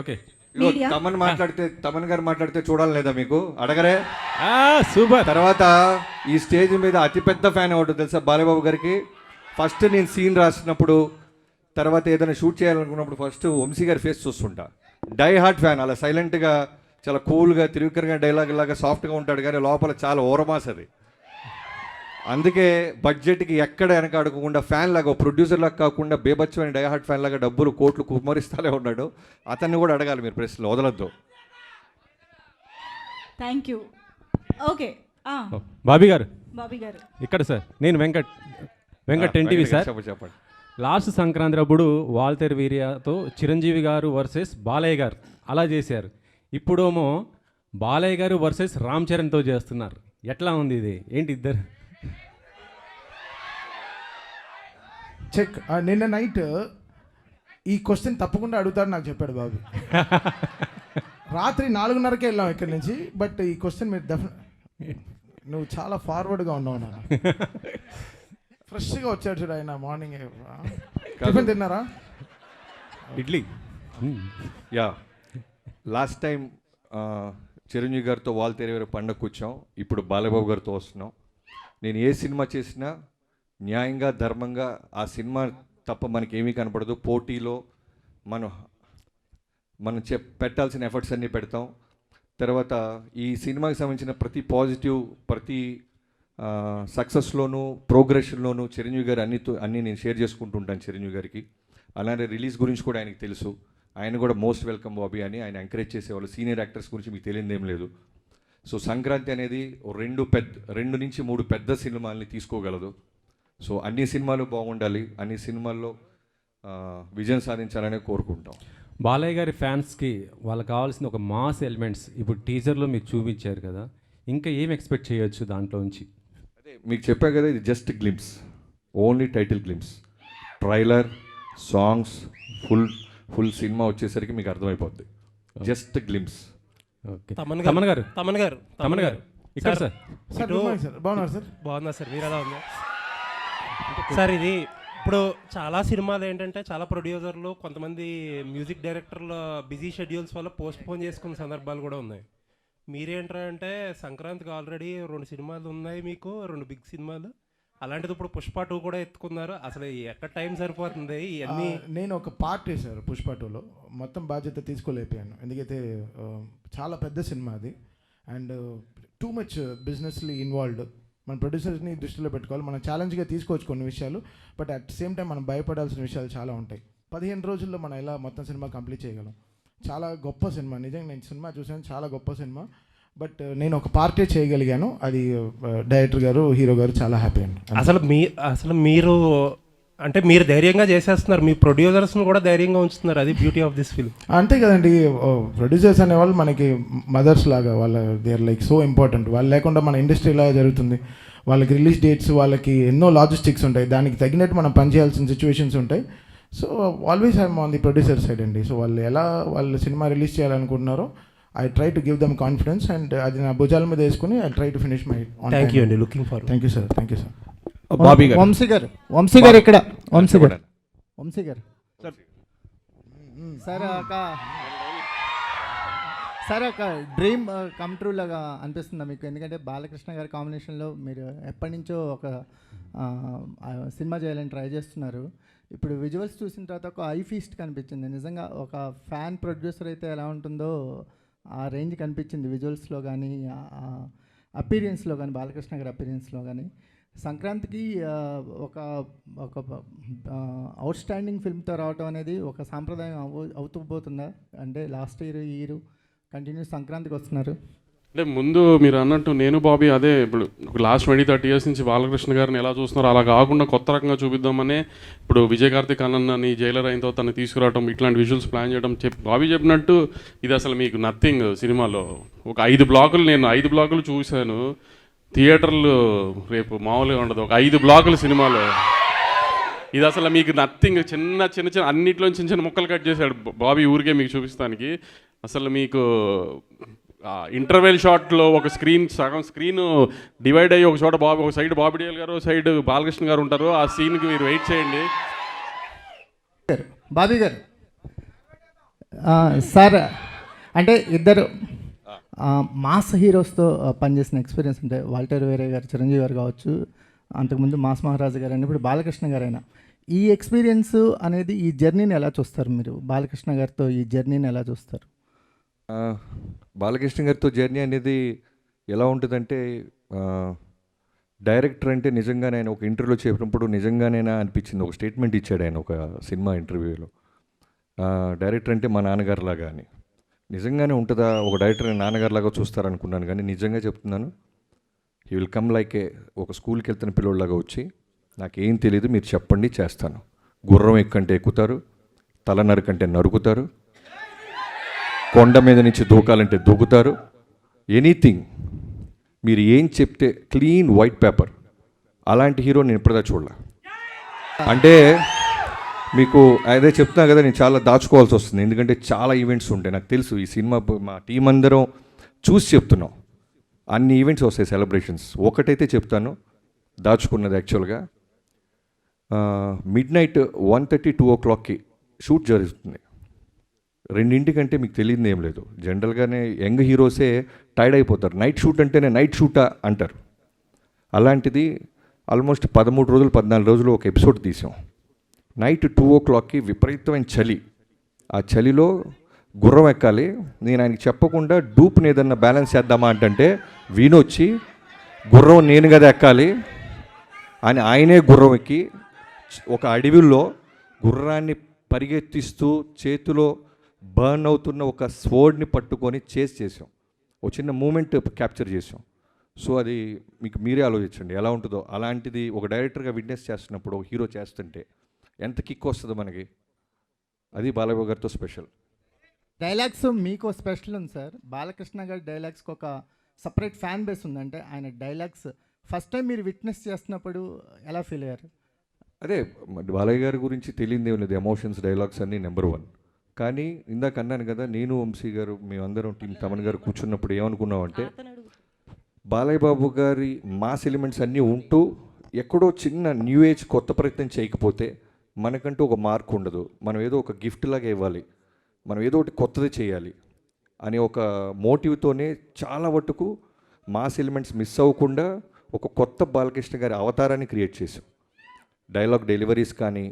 Okay. Thaman గారు మాట్లాడితే చూడాలి లేదా మీకు అడగరే? సూపర్. తర్వాత ఈ స్టేజ్ మీద అతిపెద్ద ఫ్యాన్ ఒకటి తెలుసా బాలయ్యబాబు గారికి. ఫస్ట్ నేను సీన్ రాసినప్పుడు, తర్వాత ఏదైనా షూట్ చేయాలనుకున్నప్పుడు ఫస్ట్ వంశీ గారి ఫేస్ చూస్తుంటా. Die hard fan. అలా సైలెంట్గా చాలా కూల్గా తిరుగుకరగా డైలాగ్ లాగా సాఫ్ట్గా ఉంటాడు, కానీ లోపల చాలా ఓరమాస్ అది. అందుకే బడ్జెట్కి ఎక్కడ వెనక అడగకుండా ఫ్యాన్ లాగా, ప్రొడ్యూసర్ లాగా కాకుండా బేబచ్చమైన డైహార్ట్ ఫ్యాన్ లాగా డబ్బులు కోట్లు కుమ్మరిస్తానే ఉన్నాడు. అతన్ని కూడా అడగాలి మీరు ప్రశ్నలు, వదలొద్దు. Thank you. ఓకే బాబీ గారు గారు ఇక్కడ సార్. నేను వెంకట్ ఎన్టీవీ సార్. చెప్పండి. లాస్ట్ సంక్రాంతి అప్పుడు వాల్తేర్ వీరియాతో చిరంజీవి గారు వర్సెస్ బాలయ్య గారు అలా చేశారు. ఇప్పుడేమో బాలయ్య గారు వర్సెస్ రామ్ చరణ్తో చేస్తున్నారు. ఎట్లా ఉంది ఇది? ఏంటి ఇద్దరు? చెక్. నిన్న నైట్ ఈ క్వశ్చన్ తప్పకుండా అడుగుతాడు నాకు చెప్పాడు బాబు. రాత్రి 4:30కే వెళ్ళాం ఇక్కడి నుంచి. బట్ ఈ క్వశ్చన్ మీరు నువ్వు చాలా ఫార్వర్డ్గా ఉన్నావు నాన్న. ఫ్రెష్గా వచ్చాడు చూడు ఆయన. మార్నింగ్ టిఫిన్ తిన్నారా? Idli. Yeah, last time Chiranjeevi గారితో వాల్తేరు గారి పండగ కూర్చాం. ఇప్పుడు బాలయ్యబాబు గారితో వస్తున్నాం. నేను ఏ సినిమా చేసినా న్యాయంగా ధర్మంగా ఆ సినిమా తప్ప మనకి ఏమీ కనపడదు. పోటీలో మనం పెట్టాల్సిన ఎఫర్ట్స్ అన్నీ పెడతాం. తర్వాత ఈ సినిమాకి సంబంధించిన ప్రతి పాజిటివ్, ప్రతి సక్సెస్లోనూ ప్రోగ్రెషన్లోనూ చిరంజీవి గారు అన్నీ నేను షేర్ చేసుకుంటూ ఉంటాను చిరంజీవి గారికి. అలానే రిలీజ్ గురించి కూడా ఆయనకి తెలుసు. ఆయన కూడా మోస్ట్ వెల్కమ్ బాబీ అని ఆయన ఎంకరేజ్ చేసేవాళ్ళు. సీనియర్ యాక్టర్స్ గురించి మీకు తెలియదు ఏం లేదు. సో సంక్రాంతి అనేది 2 నుంచి 3 పెద్ద సినిమాల్ని తీసుకోగలదు. సో అన్ని సినిమాలు బాగుండాలి, అన్ని సినిమాల్లో విజయం సాధించాలని కోరుకుంటాం. బాలయ్య గారి ఫ్యాన్స్కి వాళ్ళకి కావాల్సిన ఒక మాస్ ఎలిమెంట్స్ ఇప్పుడు టీజర్లో మీరు చూపించారు కదా, ఇంకా ఏం ఎక్స్పెక్ట్ చేయొచ్చు దాంట్లో నుంచి? అదే మీకు చెప్పా కదా, ఇది just glimpse, only title glimpse. Trailer, songs, full cinema వచ్చేసరికి మీకు అర్థమైపోద్ది. Just glimpse. ఓకే. తమన్ గారు ఇక్కడ సార్. బాగున్నారు సార్. బాగున్నా సార్, మీరు ఎలా ఉన్నారు సార్? ఇది ఇప్పుడు చాలా సినిమాలు ఏంటంటే చాలా ప్రొడ్యూసర్లు, కొంతమంది మ్యూజిక్ డైరెక్టర్ల బిజీ షెడ్యూల్స్ వల్ల పోస్ట్ పోన్ చేసుకున్న సందర్భాలు కూడా ఉన్నాయి. మీరేంటంటే సంక్రాంతికి ఆల్రెడీ 2 సినిమాలు ఉన్నాయి మీకు, 2 బిగ్ సినిమాలు. అలాంటిది ఇప్పుడు పుష్ప 2 కూడా ఎత్తుకున్నారు. అసలు ఎక్కడ టైం సరిపోతుంది ఇవన్నీ? నేను ఒక పార్ట్ వేశారు పుష్ప 2లో, మొత్తం బాధ్యత తీసుకోలేకపోయాను. ఎందుకైతే చాలా పెద్ద సినిమా అది, అండ్ టూ మచ్ బిజినెస్లీ ఇన్వాల్వ్డ్. మన ప్రొడ్యూసర్స్ని దృష్టిలో పెట్టుకోవాలి. మనం ఛాలెంజ్గా తీసుకోవచ్చు కొన్ని విషయాలు, బట్ అట్ సేమ్ టైం మనం భయపడాల్సిన విషయాలు చాలా ఉంటాయి. 15 రోజుల్లో మనం ఎలా మొత్తం సినిమా కంప్లీట్ చేయగలం? చాలా గొప్ప సినిమా, నిజంగా నేను సినిమా చూసాను, చాలా గొప్ప సినిమా. బట్ నేను ఒక పార్టీ చేయగలిగాను, అది డైరెక్టర్ గారు, హీరో గారు చాలా హ్యాపీ అండి. అసలు మీరు అంటే మీరు ధైర్యంగా చేసేస్తున్నారు, మీ ప్రొడ్యూసర్స్ని కూడా ధైర్యంగా ఉంచుతున్నారు. అది బ్యూటీ ఆఫ్ దిస్ ఫిల్మ్. అంతే కదండి, ప్రొడ్యూసర్స్ అనేవాళ్ళు మనకి మదర్స్ లాగా, they are like so important. వాళ్ళు లేకుండా మన ఇండస్ట్రీ ఎలా జరుగుతుంది? వాళ్ళకి రిలీజ్ డేట్స్, వాళ్ళకి ఎన్నో లాజిస్టిక్స్ ఉంటాయి, దానికి తగినట్టు మనం పనిచేయాల్సిన సిచ్యువేషన్స్ ఉంటాయి. So always I'm on the producer side అండి. సో వాళ్ళు సినిమా రిలీజ్ చేయాలనుకుంటున్నారో I try to give them confidence, and అది నా భుజాల మీద వేసుకుని I try to finish my. Thank you అండి, looking for. Thank you sir. Thank you sir. Vamsi గారు ఇక్కడ. వంశీ గారు సార్ ఒక డ్రీమ్ కమ్ ట్రూ లాగా అనిపిస్తుందా మీకు? ఎందుకంటే బాలకృష్ణ గారి కాంబినేషన్లో మీరు ఎప్పటి నుంచో ఒక సినిమా చేయాలని ట్రై చేస్తున్నారు. ఇప్పుడు విజువల్స్ చూసిన తర్వాత ఒక ఐ ఫీస్ట్ కనిపించింది. నిజంగా ఒక ఫ్యాన్ ప్రొడ్యూసర్ అయితే ఎలా ఉంటుందో ఆ రేంజ్ కనిపించింది విజువల్స్లో కానీ, అపీరియన్స్లో కానీ, బాలకృష్ణ గారి అపీరియన్స్లో కానీ. సంక్రాంతికి ఒక అవుట్ స్టాండింగ్ ఫిల్మ్తో రావటం అనేది ఒక సాంప్రదాయం అవుతూ పోతుందా? అంటే లాస్ట్ ఇయర్ ఈ ఇయర్ కంటిన్యూస్ సంక్రాంతికి వస్తున్నారు. అంటే ముందు మీరు అన్నట్టు నేను బాబీ అదే ఇప్పుడు లాస్ట్ 20-30 ఇయర్స్ నుంచి బాలకృష్ణ గారిని ఎలా చూస్తున్నారో అలా కాకుండా కొత్త రకంగా చూపిద్దామనే ఇప్పుడు విజయ్ కార్తిక్ అన్నని జైలర్ అయిన తను తీసుకురావడం, ఇట్లాంటి విజువల్స్ ప్లాన్ చేయడం. బాబీ చెప్పినట్టు ఇది అసలు మీకు నథింగ్. సినిమాలో ఒక 5 బ్లాకులు, నేను 5 బ్లాకులు చూశాను. థియేటర్లు రేపు మామూలుగా ఉండదు, ఒక 5 బ్లాకులు సినిమాలో. ఇది అసలు మీకు నథింగ్. చిన్న అన్నిట్లో చిన్న ముక్కలు కట్ చేశాడు బాబీ ఊరికే మీకు చూపిస్తానికి. అసలు మీకు ఇంటర్వెల్ షాట్లో ఒక సగం స్క్రీన్ డివైడ్ అయ్యి ఒక చోట ఒక సైడ్ బాబీ డియోల్ గారు, సైడ్ బాలకృష్ణ గారు ఉంటారు. ఆ సీన్కి మీరు వెయిట్ చేయండి. బాబీ గారు సార్ అంటే ఇద్దరు మాస్ హీరోస్తో పనిచేసిన ఎక్స్పీరియన్స్ అంటే వాల్టర్ వేరే గారు, చిరంజీవి గారు కావచ్చు, అంతకుముందు మాస్ మహారాజు గారు అని, ఇప్పుడు బాలకృష్ణ గారైనా, ఈ ఎక్స్పీరియన్స్ అనేది ఈ జర్నీని ఎలా చూస్తారు మీరు? బాలకృష్ణ గారితో ఈ జర్నీని ఎలా చూస్తారు? బాలకృష్ణ గారితో జర్నీ అనేది ఎలా ఉంటుందంటే, డైరెక్టర్ అంటే నిజంగానే ఆయన ఒక ఇంటర్వ్యూలో చెప్పినప్పుడు నిజంగానేనా అనిపించింది. ఒక స్టేట్మెంట్ ఇచ్చాడు ఆయన ఒక సినిమా ఇంటర్వ్యూలో, డైరెక్టర్ అంటే మా నాన్నగారిలాగా అని. నిజంగానే ఉంటుందా? ఒక డైరెక్టర్ నాన్నగారిలాగా చూస్తారనుకున్నాను, కానీ నిజంగా చెప్తున్నాను, హీ విల్ కమ్ లైక్ ఒక స్కూల్కి వెళ్తున్న పిల్లోళ్ళలాగా వచ్చి, నాకేం తెలియదు మీరు చెప్పండి చేస్తాను. గుర్రం ఎక్కంటే ఎక్కుతారు, తల నరకంటే నరుకుతారు, కొండ మీద నుంచి దూకాలంటే దూకుతారు, ఎనీథింగ్ మీరు ఏం చెప్తే క్లీన్ వైట్ పేపర్. అలాంటి హీరో నేను ఇప్పటిదా చూడలే. అంటే మీకు అదే చెప్తున్నా కదా, నేను చాలా దాచుకోవాల్సి వస్తుంది, ఎందుకంటే చాలా ఈవెంట్స్ ఉంటాయి. నాకు తెలుసు ఈ సినిమా మా టీం అందరం చూసి చెప్తున్నాం, అన్ని ఈవెంట్స్ వస్తాయి, సెలబ్రేషన్స్. ఒకటైతే చెప్తాను, దాచుకున్నది యాక్చువల్గా మిడ్నైట్ 1:30, 2 o'clockకి షూట్ జరుగుతుంది. 2 మీకు తెలియదు ఏం లేదు. జనరల్గానే యంగ్ హీరోసే టైర్డ్ అయిపోతారు, నైట్ షూట్ అంటేనే నైట్ షూటా అంటారు. అలాంటిది ఆల్మోస్ట్ 13 రోజులు 14 రోజులు ఒక ఎపిసోడ్ తీసాం. నైట్ 2 o'clockకి విపరీతమైన చలి, ఆ చలిలో గుర్రం ఎక్కాలి. నేను ఆయనకి చెప్పకుండా డూప్ని ఏదన్నా బ్యాలెన్స్ చేద్దామా అంటే వీణొచ్చి గుర్రం నేను కదా ఎక్కాలి అని ఆయనే గుర్రం ఎక్కి ఒక అడవిలో గుర్రాన్ని పరిగెత్తిస్తూ చేతిలో బర్న్ అవుతున్న ఒక స్వర్డ్ని పట్టుకొని చేసాం. ఒక చిన్న మూమెంట్ క్యాప్చర్ చేసాం. సో అది మీకు మీరే ఆలోచించండి ఎలా ఉంటుందో. అలాంటిది ఒక డైరెక్టర్గా విట్నెస్ చేస్తున్నప్పుడు ఒక హీరో చేస్తుంటే ఎంత కిక్ వస్తుందో మనకి. అది బాలయ్య గారితో స్పెషల్. డైలాగ్స్ మీకు స్పెషల్ ఉంది సార్. బాలకృష్ణ గారి డైలాగ్స్కి ఒక సపరేట్ ఫ్యాన్ బేస్ ఉంది. అంటే ఆయన డైలాగ్స్ ఫస్ట్ టైం మీరు విట్నెస్ చేస్తున్నప్పుడు ఎలా ఫీల్ అయ్యారు? అదే బాలయ్య గారి గురించి తెలియదు ఏం లేదు, ఎమోషన్స్ డైలాగ్స్ అన్నీ నెంబర్ 1. కానీ ఇందాక అన్నాను కదా, నేను వంశీ గారు మేమందరం టీం తమన్ గారు కూర్చున్నప్పుడు ఏమనుకున్నామంటే, బాలయ్య బాబు గారి మాస్ ఎలిమెంట్స్ అన్నీ ఉంటూ ఎక్కడో చిన్న న్యూ ఏజ్ కొత్త ప్రయత్నం చేయకపోతే మనకంటూ ఒక మార్క్ ఉండదు. మనం ఏదో ఒక గిఫ్ట్ లాగా ఇవ్వాలి, మనం ఏదో ఒకటి కొత్తది చేయాలి అనే ఒక మోటివ్తోనే చాలా మటుకు మాస్ ఎలిమెంట్స్ మిస్ అవ్వకుండా ఒక కొత్త బాలకృష్ణ గారి అవతారాన్ని క్రియేట్ చేసాం. డైలాగ్ డెలివరీస్ కానీ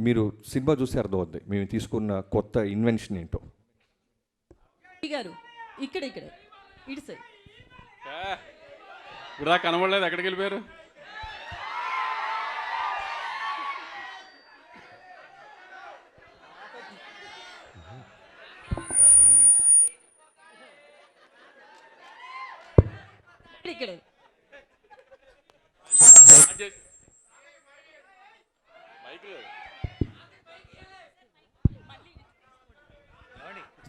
మీరు సినిమా చూసి అర్థమవుద్ది మేము తీసుకున్న కొత్త ఇన్వెన్షన్ ఏంటో. గారు ఇక్కడ ఇటు సైడ్ ఇప్పుడు కనబడలేదు, ఎక్కడికి వెళ్ళిపోయారు? ఇక్కడ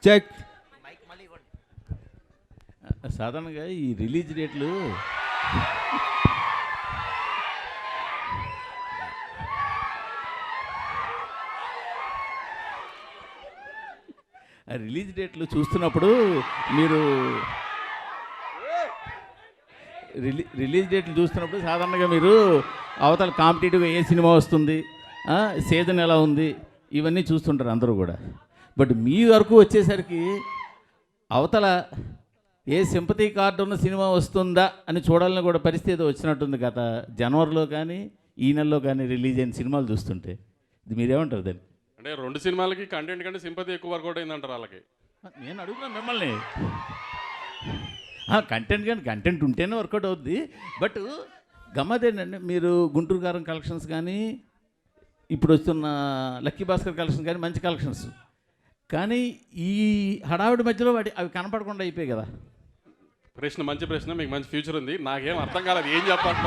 చెక్. సాధారణంగా ఈ రిలీజ్ డేట్లు రిలీజ్ డేట్లు చూస్తున్నప్పుడు మీరు రిలీజ్ డేట్లు చూస్తున్నప్పుడు సాధారణంగా మీరు అవతల కాంపిటేటివ్గా ఏ సినిమా వస్తుంది, సీజన్ ఎలా ఉంది, ఇవన్నీ చూస్తుంటారు అందరూ కూడా. బట్ మీ వరకు వచ్చేసరికి అవతల ఏ సింపతి కార్డు ఉన్న సినిమా వస్తుందా అని చూడాలని కూడా పరిస్థితి వచ్చినట్టుంది. గత జనవరిలో కానీ ఈ నెలలో కానీ రిలీజ్ అయిన సినిమాలు చూస్తుంటే ఇది మీరేమంటారు దాన్ని? అంటే 2 సినిమాలకి కంటెంట్ కంటే సింపతి ఎక్కువ వర్కౌట్ అయిందంటారు వాళ్ళకి. నేను అడుగుతున్నాను మిమ్మల్ని. కంటెంట్ కానీ కంటెంట్ ఉంటేనే వర్కౌట్ అవుద్ది. బట్ గమ్మతేంటంటే మీరు గుంటూరు కారం కలెక్షన్స్ కానీ ఇప్పుడు వస్తున్న లక్కీ భాస్కర్ కలెక్షన్స్ కానీ మంచి కలెక్షన్స్, కానీ ఈ హడావిడి మధ్యలో అవి కనపడకుండా అయిపోయాయి కదా. ప్రశ్న మంచి ప్రశ్న, మీకు మంచి ఫ్యూచర్ ఉంది. నాకేం అర్థం కాలేదు ఏం చెప్పాలి,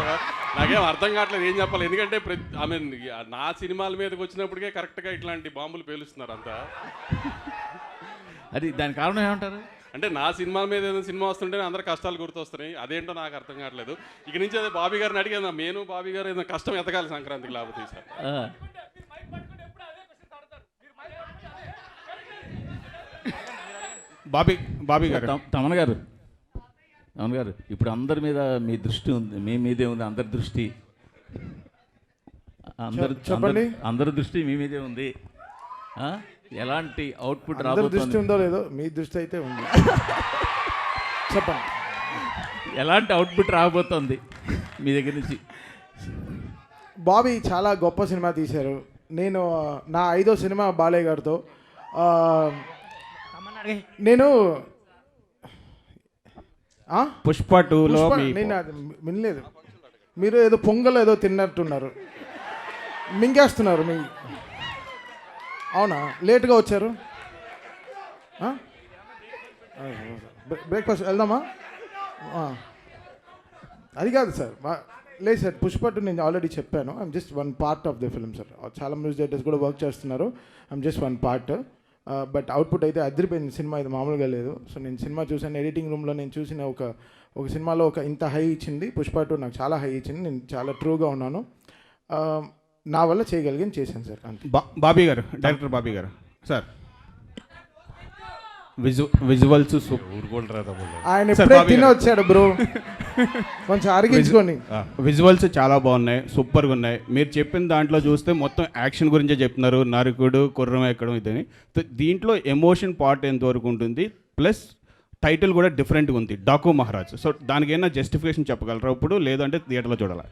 నాకేం అర్థం కావట్లేదు ఏం చెప్పాలి. ఎందుకంటే ఐ మీన్ నా సినిమాల మీదకి వచ్చినప్పటికే కరెక్ట్గా ఇట్లాంటి బాంబులు పేలుస్తున్నారు అంతా. అది దాని కారణం ఏమంటారు? అంటే నా సినిమాల మీద ఏదైనా సినిమా వస్తుంటే అందరు కష్టాలు గుర్తొస్తున్నాయి, అదేంటో నాకు అర్థం కావట్లేదు. ఇక నుంచి అదే బాబీ గారిని అడిగాను, నేను బాబీ గారు ఏదైనా కష్టం ఎతకాలి సంక్రాంతికి లేకపోతే సార్. బాబీ గారు తమన్ గారు ఇప్పుడు అందరి మీద మీ దృష్టి ఉంది, మీ మీదే ఉంది అందరి దృష్టి. అందరి దృష్టి మీ మీదే ఉంది. ఎలాంటి అవుట్పుట్ అందరి దృష్టి రాబోతుంది? ఉందో లేదో మీ దృష్టి అయితే ఉంది. చెప్పండి. ఎలాంటి అవుట్పుట్ రాబోతుంది మీ దగ్గర నుంచి? బాబీ చాలా గొప్ప సినిమా తీశారు. నేను నా 5వ సినిమా బాలయ్య గారితో. నేను పుష్ప 2లో నేను అది వినలేదు. మీరు ఏదో పొంగల్ ఏదో తిన్నట్టున్నారు, మింగేస్తున్నారు మీ. అవునా, లేట్గా వచ్చారు. బ్రేక్ఫాస్ట్ వెళ్దామా? అది కాదు సార్, లేదు సార్. పుష్ప 2 నేను ఆల్రెడీ చెప్పాను. I'm just one part of the film sir. చాలా మ్యూజిక్ డైరెక్టర్స్ కూడా వర్క్ చేస్తున్నారు. I'm just one part. But output అయితే అదిరిపోయింది. సినిమా ఇది మామూలుగా లేదు. సో నేను సినిమా చూసాను, ఎడిటింగ్ రూమ్లో నేను చూసిన ఒక సినిమాలో ఇంత హై ఇచ్చింది. పుష్ప 2 నాకు చాలా హై ఇచ్చింది. నేను చాలా ట్రూగా ఉన్నాను. నా వల్ల చేయగలిగాను, చేశాను సార్. అంతే. బాబీ గారు, డైరెక్టర్ బాబీ గారు సార్, విజువల్స్ ఆయన ఎప్పుడే తిని వచ్చాడు బ్రో, కొంచెం అరిగించుకొని. విజువల్స్ చాలా బాగున్నాయి, సూపర్గా ఉన్నాయి. మీరు చెప్పిన దాంట్లో చూస్తే మొత్తం యాక్షన్ గురించే చెప్తున్నారు, నరుకుడు కుర్రం ఎక్కడం ఇదని. దీంట్లో ఎమోషన్ పార్ట్ ఎంతవరకు ఉంటుంది, ప్లస్ టైటిల్ కూడా డిఫరెంట్గా ఉంది, డాకు మహారాజ్. సో దానికి ఏమైనా జస్టిఫికేషన్ చెప్పగలరా ఇప్పుడు, లేదంటే థియేటర్లో చూడాలా?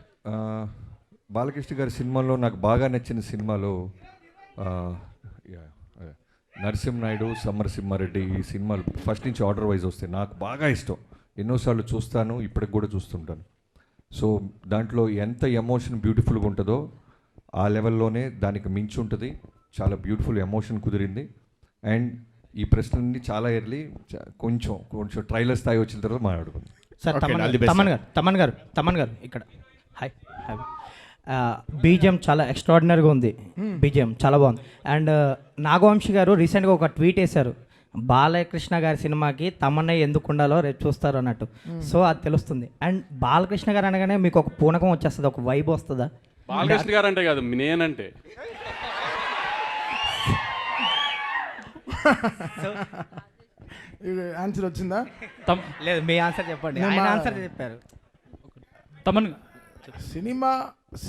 బాలకృష్ణ గారి సినిమాలో నాకు బాగా నచ్చిన సినిమాలో నరసింహనాయుడు, సమరసింహారెడ్డి, ఈ సినిమాలు ఫస్ట్ నుంచి ఆర్డర్ వైజ్ వస్తాయి. నాకు బాగా ఇష్టం, ఎన్నోసార్లు చూస్తాను, ఇప్పటికి కూడా చూస్తుంటాను. సో దాంట్లో ఎంత ఎమోషన్ బ్యూటిఫుల్గా ఉంటుందో ఆ లెవెల్లోనే దానికి మించి ఉంటుంది. చాలా బ్యూటిఫుల్ ఎమోషన్ కుదిరింది. అండ్ ఈ ప్రశ్నని చాలా ఎర్లీ కొంచెం ట్రైలర్ స్థాయి వచ్చిన తర్వాత మాట్లాడుకుందాం. సార్ తమన్ గారు ఇక్కడ హాయ్ హాయ్. బీజిఎం చాలా ఎక్స్ట్రాడినరీగా ఉంది, బీజిఎం చాలా బాగుంది. అండ్ నాగవంశి గారు రీసెంట్గా ఒక ట్వీట్ వేశారు, బాలకృష్ణ గారి సినిమాకి తమన్నే ఎందుకు ఉండాలో రేపు చూస్తారు అన్నట్టు. సో అది తెలుస్తుంది. అండ్ బాలకృష్ణ గారు అనగానే మీకు ఒక పూనకం వచ్చేస్తుంది, ఒక వైబ్ వస్తుందా? బాలకృష్ణ గారు అంటే కాదు, నేనంటే ఆన్సర్ వచ్చిందా? లేదు, మీ ఆన్సర్ చెప్పండి. ఆయన ఆన్సర్ చెప్పారు. తమన్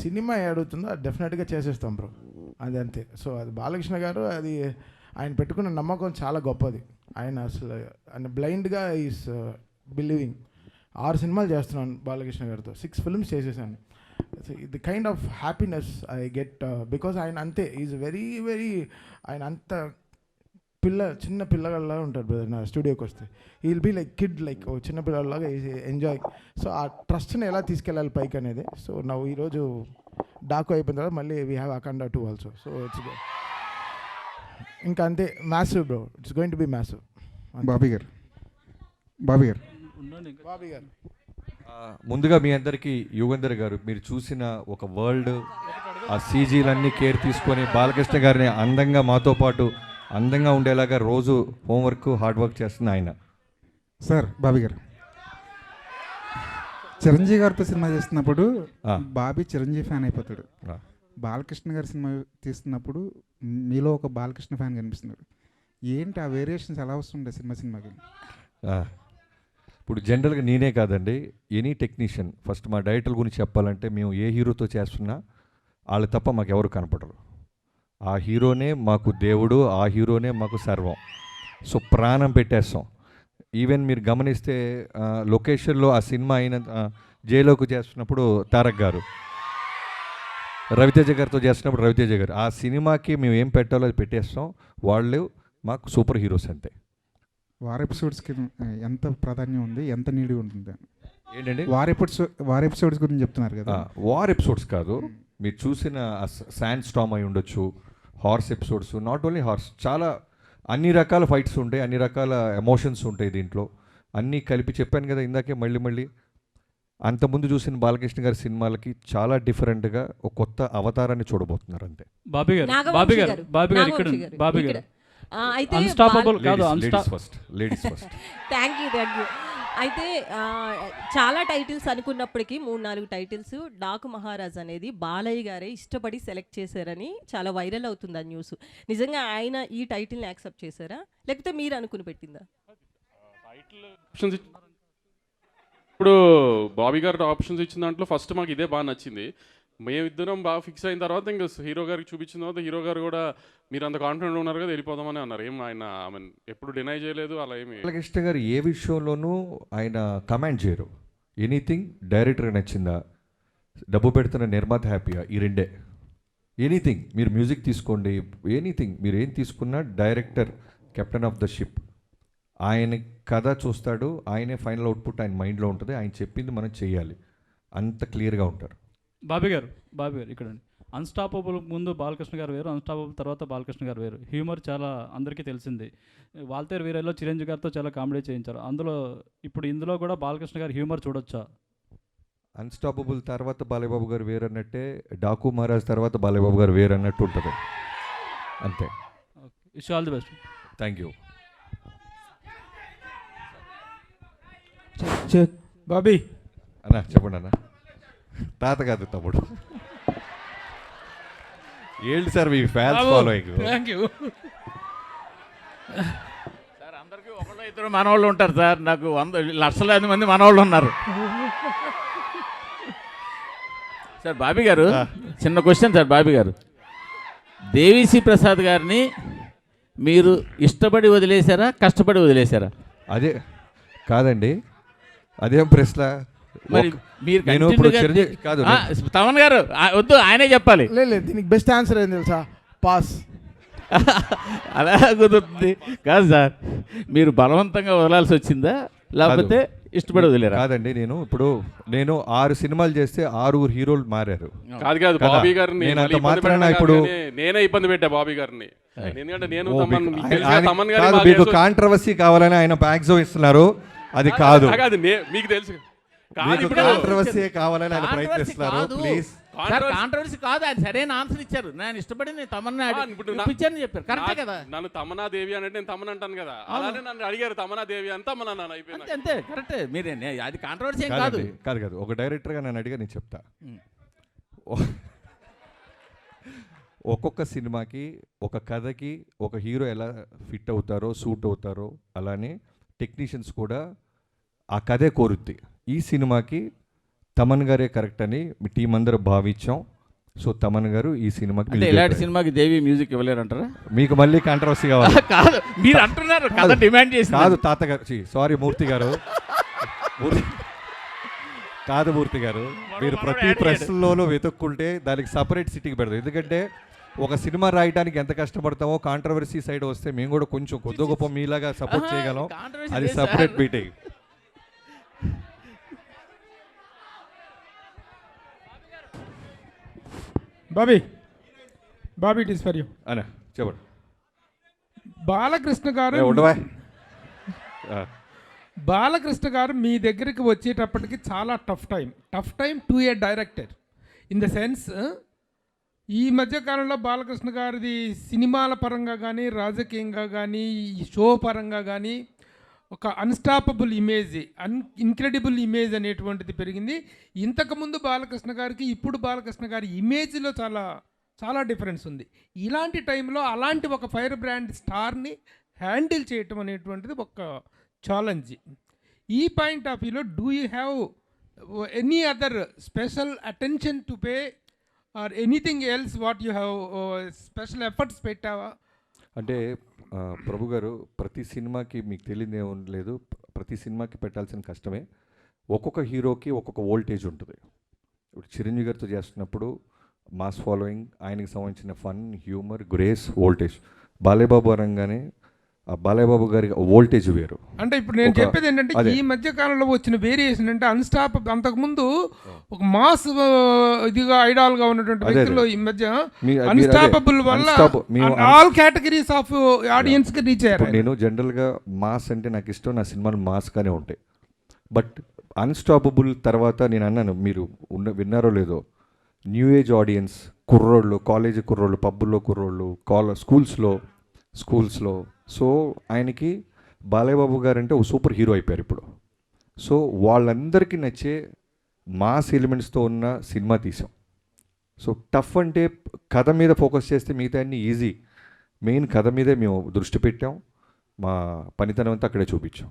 సినిమా అడుగుతుందో డెఫినెట్గా చేసేస్తాం బ్రో, అది అంతే. సో అది బాలకృష్ణ గారు, అది ఆయన పెట్టుకున్న నమ్మకం చాలా గొప్పది. ఆయన బ్లైండ్గా ఈస్ బిలీవింగ్. 6 సినిమాలు చేస్తున్నాను బాలకృష్ణ గారితో, 6 ఫిల్మ్స్ చేసేసాను. The kind of happiness I get because ఆయన అంతే, ఈజ్ వెరీ ఆయన అంత చిన్న పిల్లగాళ్ళ ఉంటాడు బ్రదర్. నా స్టూడియోకి వస్తే will be like kid, like ఓ చిన్న పిల్లలాగా ఎంజాయ్. సో ఆ ట్రస్ట్ని ఎలా తీసుకెళ్ళాలి పైకి అనేది. సో నా ఈరోజు డాకు అయిపోయిన తర్వాత మళ్ళీ we have Akhanda 2 also. So it's ఇంకా అంతే, massive bro, it's going to be massive. Bobby గారు ముందుగా మీ అందరికీ యుగంధర్ గారు, మీరు చూసిన ఒక వరల్డ్, ఆ సీజీలన్నీ కేర్ తీసుకొని బాలకృష్ణ గారిని అందంగా మాతో పాటు అందంగా ఉండేలాగా రోజు హోంవర్క్ హార్డ్ వర్క్ చేస్తున్న ఆయన. సార్ బాబీ గారు, చిరంజీవి గారితో సినిమా చేస్తున్నప్పుడు బాబీ చిరంజీవి ఫ్యాన్ అయిపోతాడు. బాలకృష్ణ గారి సినిమా తీస్తున్నప్పుడు మీలో ఒక బాలకృష్ణ ఫ్యాన్ కనిపిస్తున్నారు. ఏంటి ఆ వేరియేషన్స్ ఎలా వస్తుంటాయి సినిమాకి? ఇప్పుడు జనరల్గా నేనే కాదండి, ఎనీ టెక్నీషియన్, ఫస్ట్ మా డైరెక్టర్ గురించి చెప్పాలంటే మేము ఏ హీరోతో చేస్తున్నా వాళ్ళు తప్ప మాకు ఎవరు కనపడరు. ఆ హీరోనే మాకు దేవుడు, ఆ హీరోనే మాకు సర్వం. సో ప్రాణం పెట్టేస్తాం. ఈవెన్ మీరు గమనిస్తే లొకేషన్లో ఆ సినిమా అయిన జైలోకి చేస్తున్నప్పుడు తారక్ గారు, రవితేజ గారితో చేస్తున్నప్పుడు రవితేజ గారు, ఆ సినిమాకి మేము ఏం పెట్టాలో అది పెట్టేస్తాం. వాళ్ళు మాకు సూపర్ హీరోస్ అంతే. వార్ ఎపిసోడ్స్కి ఎంత ప్రాధాన్యం ఉంది, ఎంత నీడి ఉంటుంది ఏంటండి? వార్ ఎపిసోడ్స్ గురించి చెప్తున్నారు కదా. వార్ ఎపిసోడ్స్ కాదు, మీరు చూసిన శాండ్ స్టామ్ అయి ఉండొచ్చు, horse episodes, not only horse, చాలా అన్ని రకాల ఫైట్స్ ఉంటాయి, అన్ని రకాల ఎమోషన్స్ ఉంటాయి దీంట్లో. అన్నీ కలిపి చెప్పాను కదా ఇందాకే, మళ్ళీ అంతకుముందు చూసిన బాలకృష్ణ గారి సినిమాలకి చాలా డిఫరెంట్గా ఒక కొత్త అవతారాన్ని చూడబోతున్నారు అంతే. బాబీ గారు ఇక్కడ లేడీస్ ఫస్ట్. Thank you. అయితే చాలా టైటిల్స్ అనుకున్నప్పటికీ 3-4 టైటిల్స్ డాకు మహారాజ్ అనేది బాలయ్య గారే ఇష్టపడి సెలెక్ట్ చేశారని చాలా వైరల్ అవుతుంది ఆ న్యూస్. నిజంగా ఆయన ఈ టైటిల్ని యాక్సెప్ట్ చేశారా, లేకపోతే మీరు అనుకుని పెట్టిందా? ఇప్పుడు బాబీ గారు ఆప్షన్స్ ఇచ్చిన దాంట్లో ఫస్ట్ మాకు ఇదే బాగా నచ్చింది. మేమిద్దరం బాగా ఫిక్స్ అయిన తర్వాత ఇంకా హీరో గారికి చూపించిన తర్వాత హీరో గారు కూడా మీరు అంత కాన్ఫిడెంట్ ఉన్నారు కదా వెళ్ళిపోదామని అన్నారు. ఏం ఆయన ఐ మీన్ ఎప్పుడు డినై చేయలేదు అలా ఏమి. బాలకృష్ణ గారు ఏ విషయంలోనూ ఆయన కమెంట్ చేయరు. ఎనీథింగ్ డైరెక్టర్గా నచ్చిందా, డబ్బు పెడుతున్న నిర్మాత హ్యాపీయా, ఈ రెండే. ఎనీథింగ్ మీరు మ్యూజిక్ తీసుకోండి, ఎనీథింగ్ మీరు ఏం తీసుకున్నా director captain of the ship. ఆయన కథ చూస్తాడు, ఆయనే ఫైనల్ అవుట్పుట్ ఆయన మైండ్లో ఉంటుంది, ఆయన చెప్పింది మనం చేయాలి, అంత క్లియర్గా ఉంటారు. బాబీ గారు ఇక్కడ అన్స్టాపబుల్ ముందు బాలకృష్ణ గారు వేరు, అన్స్టాపబుల్ తర్వాత బాలకృష్ణ గారు వేరు. హ్యూమర్ చాలా అందరికీ తెలిసింది. వాల్తేరు వీరలో చిరంజీవి గారితో చాలా కామెడీ చేయించారు. ఇప్పుడు ఇందులో కూడా బాలకృష్ణ గారి హ్యూమర్ చూడొచ్చా? అన్స్టాపబుల్ తర్వాత బాలయ్యబాబు గారు వేరు అన్నట్టే, డాకు మహారాజ్ తర్వాత బాలయ్యబాబు గారు వేరు అన్నట్టు ఉంటుంది అంతే. Wish all the best. Thank you. Bobby అన్న చెప్పండి అన్న. తాత కాదు తమ్ముడు. ఏంటి sir me fans following? Thank you sir. అందరికీ ఒకళ్ళు ఇద్దరు మనవాళ్ళు ఉంటారు సార్, నాకు లక్షలాది మంది మనవాళ్ళు ఉన్నారు సార్. బాబీ గారు చిన్న క్వశ్చన్ సార్. బాబీ గారు, దేవిశ్రీ ప్రసాద్ గారిని మీరు ఇష్టపడి వదిలేశారా, కష్టపడి వదిలేశారా? అదే కాదండి, అదేం ప్రశ్న. మరి మీరు నేను ఇప్పుడు చిరంజీవి కాదు, తమన్ గారు వద్దు, ఆయనే చెప్పాలి. లేదు దీనికి బెస్ట్ ఆన్సర్ ఏం తెలుసా? పాస్. అలా కుదురుతుంది కాదు సార్. మీరు బలవంతంగా వదలాల్సి వచ్చిందా లేకపోతే ఇష్టపడి వదిలేరా? కాదండి, నేను 6 సినిమాలు చేస్తే 6 హీరోలు మారారు. కాదు బాబీ గారిని ఇప్పుడు నేనే ఇబ్బంది పెట్టా బాబీ గారిని. ఎందుకంటే నేను మీకు కాంట్రవర్సీ కావాలని ఆయన బ్యాగ్స్ ఇస్తున్నారు, అది కాదు. మీకు తెలుసు కాంట్రవర్సీ కావాలని ఆయన ప్రయత్నిస్తున్నారు. ప్లీజ్ కాంట్రవర్సీ కాదు, అది సరైన ఆన్సర్ ఇచ్చారు. నేను ఇష్టపడి నేను తమన్నా ఇప్పించారని చెప్పారు. కరెక్టే కదా. నన్ను తమన్నా దేవి అంటే నేను తమన్ అంటాను కదా, అలానే నన్ను అడిగారు తమన్నా దేవి అని తమన్నా నాన్న అయిపోయింది. అంతే కరెక్టే. మీరే అది కాంట్రవర్సీ ఏం కాదు. కాదు ఒక డైరెక్టర్గా నన్ను అడిగా నేను చెప్తా. ఒక్కొక్క సినిమాకి ఒక కథకి ఒక హీరో ఎలా ఫిట్ అవుతారో సూట్ అవుతారో అలానే టెక్నీషియన్స్ కూడా ఆ కథే కోరుద్ది. ఈ సినిమాకి తమన్ గారే కరెక్ట్ అని మీ టీం అందరూ భావించాం. సో తమన్ గారు ఈ సినిమాకి ఇలాంటి సినిమాకి దేవి మ్యూజిక్ ఇవ్వలేరంటారా? మీకు మళ్ళీ కాంట్రవర్సీ కావాలి? కాదు, మీరు అంటున్నారు కథ డిమాండ్ చేసి. కాదు తాతగారు, సారీ మూర్తి గారు, కాదు మూర్తి గారు, మీరు ప్రతి ప్రశ్నలోనూ వెతుక్కుంటే దానికి సపరేట్ సిటీకి పెడతాం. ఎందుకంటే ఒక సినిమా రాయడానికి ఎంత కష్టపడతామో కాంట్రవర్సీ సైడ్ వస్తే మేము కూడా కొంచెం కొద్ది గొప్ప మీలాగా సపోర్ట్ చేయగలం. అది separate meeting. Bobby it is for you. అన్న చెప్పండి. బాలకృష్ణ గారు మీ దగ్గరికి వచ్చేటప్పటికి చాలా tough time to A director. In the sense ఈ మధ్యకాలంలో బాలకృష్ణ గారిది సినిమాల పరంగా కానీ రాజకీయంగా కానీ షో పరంగా కానీ ఒక అన్స్టాపబుల్ ఇమేజ్, ఇన్క్రెడిబుల్ ఇమేజ్ అనేటువంటిది పెరిగింది. ఇంతకుముందు బాలకృష్ణ గారికి ఇప్పుడు బాలకృష్ణ గారి ఇమేజ్లో చాలా చాలా డిఫరెన్స్ ఉంది. ఇలాంటి టైంలో అలాంటి ఒక ఫైర్ బ్రాండ్ స్టార్ని హ్యాండిల్ చేయటం అనేటువంటిది ఒక ఛాలెంజ్. ఈ పాయింట్ ఆఫ్ వ్యూలో do you have any other special attention to pay or anything else what you have special efforts పెట్టావా? అంటే ప్రభు గారు, ప్రతి సినిమాకి మీకు తెలియదు ఏమీ లేదు, ప్రతి సినిమాకి పెట్టాల్సిన కష్టమే. ఒక్కొక్క హీరోకి ఒక్కొక్క వోల్టేజ్ ఉంటుంది. ఇప్పుడు చిరంజీవి గారితో చేస్తున్నప్పుడు మాస్ ఫాలోయింగ్, ఆయనకి సంబంధించిన fun, humour, grace, voltage. Balayyababu అనగానే బాలయ్యబాబు గారి వోల్టేజ్ వేరు. అంటే ఇప్పుడు నేను చెప్పేది ఏంటంటే ఈ మధ్య కాలంలో వచ్చిన వేరియేషన్ అంటే అంతకుముందు ఒక మాస్ ఇదిగా ఐడాల్గా ఉన్నటువంటి వ్యక్తులు ఈ మధ్య అన్స్టాపబుల్ వల్ల ఆల్ కేటగిరీస్ ఆఫ్ ఆడియన్స్కి రీచ్ అయ్యారు. నేను జనరల్గా మాస్ అంటే నాకు ఇష్టం, నా సినిమాలు మాస్గానే ఉంటాయి. బట్ అన్స్టాపబుల్ తర్వాత నేను అన్నాను, మీరు విన్నారో లేదో, న్యూ ఏజ్ ఆడియన్స్, కుర్రోళ్ళు, కాలేజీ కుర్రోళ్ళు, పబ్బుల్లో కుర్రోళ్ళు, స్కూల్స్లో. సో ఆయనకి బాలయ్యబాబు గారు అంటే ఒక సూపర్ హీరో అయిపోయారు ఇప్పుడు. సో వాళ్ళందరికీ నచ్చే మాస్ ఎలిమెంట్స్తో ఉన్న సినిమా తీసాం. సో టఫ్ అంటే కథ మీద ఫోకస్ చేస్తే మిగతా అన్ని ఈజీ. మెయిన్ కథ మీదే మేము దృష్టి పెట్టాం, మా పనితనం అంతా అక్కడే చూపించాం.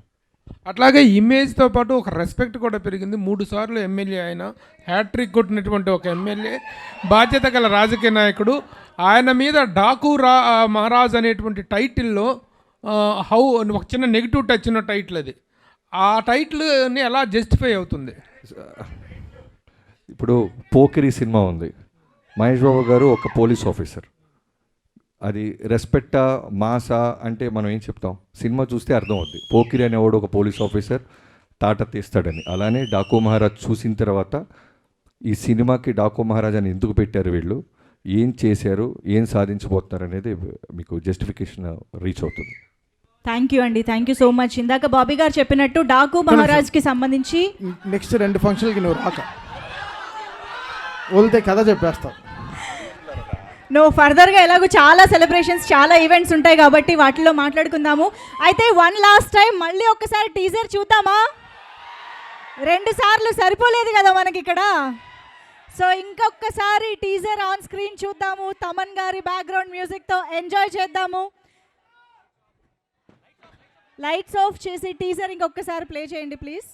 అట్లాగే ఇమేజ్తో పాటు ఒక రెస్పెక్ట్ కూడా పెరిగింది. 3 సార్లు ఎమ్మెల్యే అయిన హ్యాట్రిక్ కొట్టినటువంటి ఒక ఎమ్మెల్యే, బాధ్యత గల రాజకీయ నాయకుడు. ఆయన మీద డాకు మహారాజ్ అనేటువంటి టైటిల్లో ఒక చిన్న నెగిటివ్ టచ్ ఉన్న టైటిల్ అది. ఆ టైటిల్ని ఎలా జస్టిఫై అవుతుంది? ఇప్పుడు పోకిరి సినిమా ఉంది, మహేష్ బాబు గారు ఒక పోలీస్ ఆఫీసర్. అది రెస్పెక్టా మాసా అంటే మనం ఏం చెప్తాం? సినిమా చూస్తే అర్థం అవుద్ది. పోకిరి అనేవాడు ఒక పోలీస్ ఆఫీసర్ తాట తీస్తాడని. అలానే డాకు మహారాజ్ చూసిన తర్వాత ఈ సినిమాకి డాకు మహారాజ్ అని ఎందుకు పెట్టారు, వీళ్ళు ఏం చేశారు, ఏం సాధించబోతున్నారు అనేది మీకు జస్టిఫికేషన్ రీచ్ అవుతుంది. థ్యాంక్ యూ అండి, థ్యాంక్ యూ సో మచ్. ఇందాక బాబీ గారు చెప్పినట్టు డాకు మహారాజ్కి సంబంధించి నెక్స్ట్ 2 ఫంక్షన్లకి నువ్వు రాక వదిలితే కథ చెప్పేస్తావు. నువ్వు ఫర్దర్గా ఎలాగో చాలా సెలబ్రేషన్స్, చాలా ఈవెంట్స్ ఉంటాయి కాబట్టి వాటిలో మాట్లాడుకుందాము. అయితే వన్ లాస్ట్ టైం మళ్ళీ ఒక్కసారి టీజర్ చూద్దామా? 2 సార్లు సరిపోలేదు కదా మనకి ఇక్కడ. సో ఇంకొకసారి టీజర్ ఆన్ స్క్రీన్ చూద్దాము. తమన్ గారి బ్యాక్గ్రౌండ్ మ్యూజిక్తో ఎంజాయ్ చేద్దాము. లైట్స్ ఆఫ్ చేసి టీజర్ ఇంకొకసారి ప్లే చేయండి ప్లీజ్.